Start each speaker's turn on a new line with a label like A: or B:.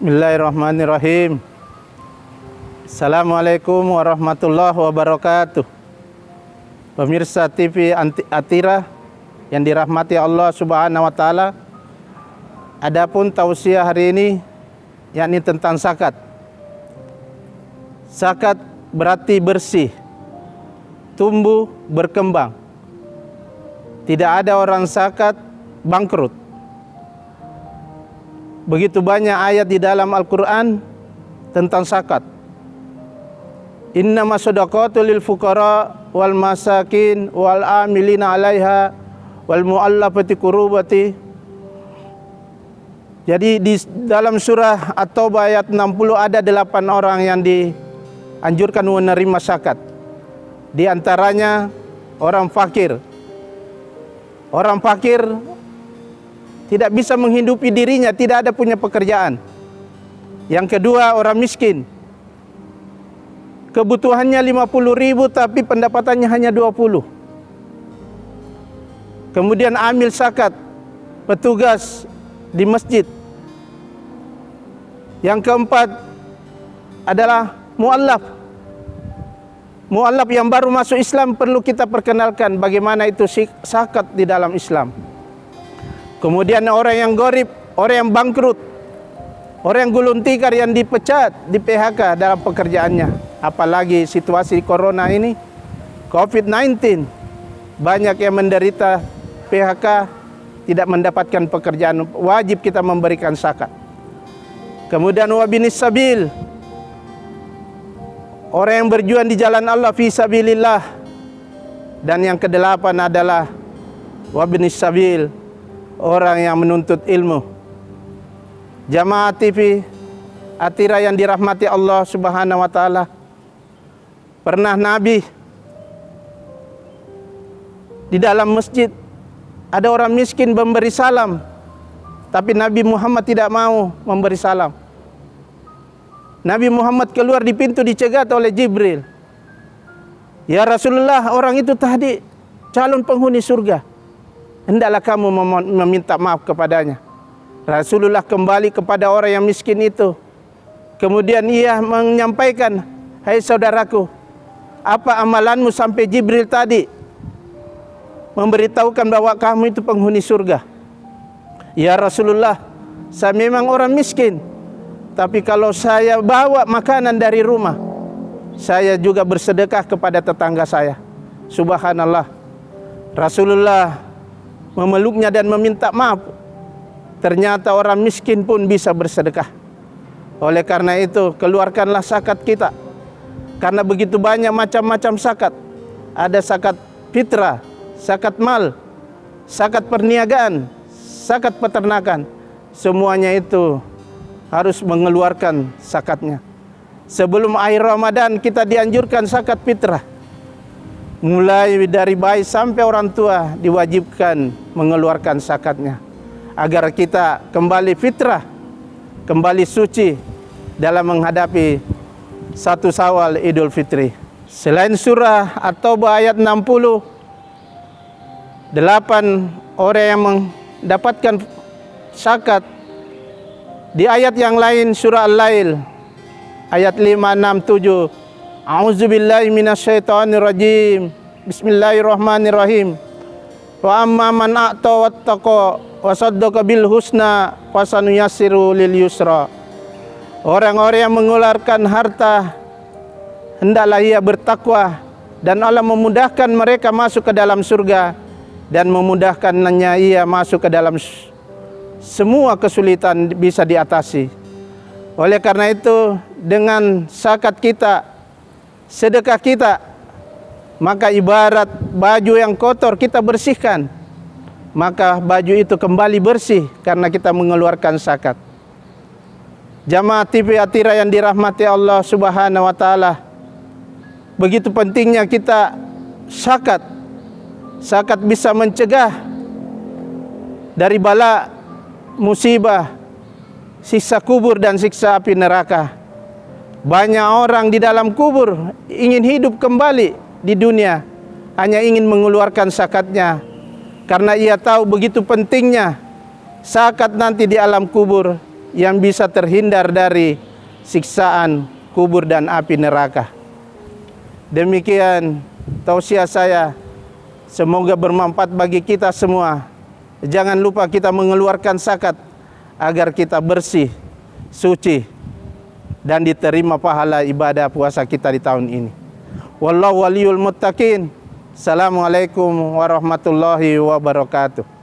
A: Bismillahirrahmanirrahim. Assalamualaikum warahmatullahi wabarakatuh. Pemirsa TV Atira yang dirahmati Allah Subhanahu wa taala. Adapun tausiah hari ini yakni tentang zakat. Zakat berarti bersih, tumbuh, berkembang. Tidak ada orang zakat bangkrut. Begitu banyak ayat di dalam Al-Quran tentang zakat. Innama shadaqatu lil fuqara wal masakin wal amilina 'alaiha wal mu'allafati qulubati. Jadi di dalam surah At-Taubah ayat 60 ada 8 orang yang dianjurkan menerima zakat. Di antaranya orang fakir. Orang fakir tidak bisa menghidupi dirinya, tidak ada punya pekerjaan. Yang kedua, orang miskin. Kebutuhannya 50.000 tapi pendapatannya hanya 20. Kemudian amil zakat, petugas di masjid. Yang keempat adalah mu'allaf. Mu'allaf yang baru masuk Islam perlu kita perkenalkan bagaimana itu zakat di dalam Islam. Kemudian orang yang gharib, orang yang bangkrut, orang yang gulung tikar, yang dipecat, di PHK dalam pekerjaannya. Apalagi situasi corona ini, COVID-19, banyak yang menderita PHK, tidak mendapatkan pekerjaan. Wajib kita memberikan zakat. Kemudian wabinis sabil, orang yang berjuang di jalan Allah fi sabilillah. Dan yang kedelapan adalah wabinis sabil, orang yang menuntut ilmu. Jamaah TV Atira yang dirahmati Allah Subhanahu wa taala. Pernah Nabi di dalam masjid ada orang miskin memberi salam, tapi Nabi Muhammad tidak mau memberi salam. Nabi Muhammad keluar di pintu dicegat oleh Jibril. Ya Rasulullah, orang itu tadi calon penghuni surga. Hendaklah kamu meminta maaf kepadanya. Rasulullah kembali kepada orang yang miskin itu. Kemudian ia menyampaikan, hai saudaraku, apa amalanmu sampai Jibril tadi memberitahukan bahwa kamu itu penghuni surga? Ya Rasulullah, saya memang orang miskin, tapi kalau saya bawa makanan dari rumah, saya juga bersedekah kepada tetangga saya. Subhanallah. Rasulullah memeluknya dan meminta maaf. Ternyata orang miskin pun bisa bersedekah. Oleh karena itu, keluarkanlah zakat kita. Karena begitu banyak macam-macam zakat. Ada zakat fitrah, zakat mal, zakat perniagaan, zakat peternakan. Semuanya itu harus mengeluarkan zakatnya. Sebelum akhir Ramadan kita dianjurkan zakat fitrah. Mulai dari bayi sampai orang tua diwajibkan mengeluarkan zakatnya, agar kita kembali fitrah, kembali suci dalam menghadapi 1 Syawal Idul Fitri. Selain surah At-Taubah ayat 60, 8 orang yang mendapatkan zakat. Di ayat yang lain surah Al-Lail ayat 5, 6, 7. A'udzubillahi minasyaitonirrajim. Bismillahirrahmanirrahim. Wa amma man a'ta wattaqa wa saddaqa bil husna fasanuyassiru lil yusra. Orang-orang yang mengeluarkan harta hendaklah ia bertakwa dan Allah memudahkan mereka masuk ke dalam surga dan memudahkannya ia masuk ke dalam semua kesulitan bisa diatasi. Oleh karena itu, dengan zakat kita, sedekah kita, maka ibarat baju yang kotor kita bersihkan, maka baju itu kembali bersih karena kita mengeluarkan zakat. Jamaah TV Atira yang dirahmati Allah Subhanahu wa taala, begitu pentingnya kita zakat. Zakat bisa mencegah dari bala, musibah, siksa kubur dan siksa api neraka. Banyak orang di dalam kubur ingin hidup kembali di dunia, hanya ingin mengeluarkan zakatnya, karena ia tahu begitu pentingnya zakat nanti di alam kubur. yang bisa terhindar dari siksaan kubur dan api neraka. Demikian tausiah saya, semoga bermanfaat bagi kita semua. Jangan lupa kita mengeluarkan zakat agar kita bersih, suci, dan diterima pahala ibadah puasa kita di tahun ini. Wallahu waliyul muttaqin. Assalamualaikum warahmatullahi wabarakatuh.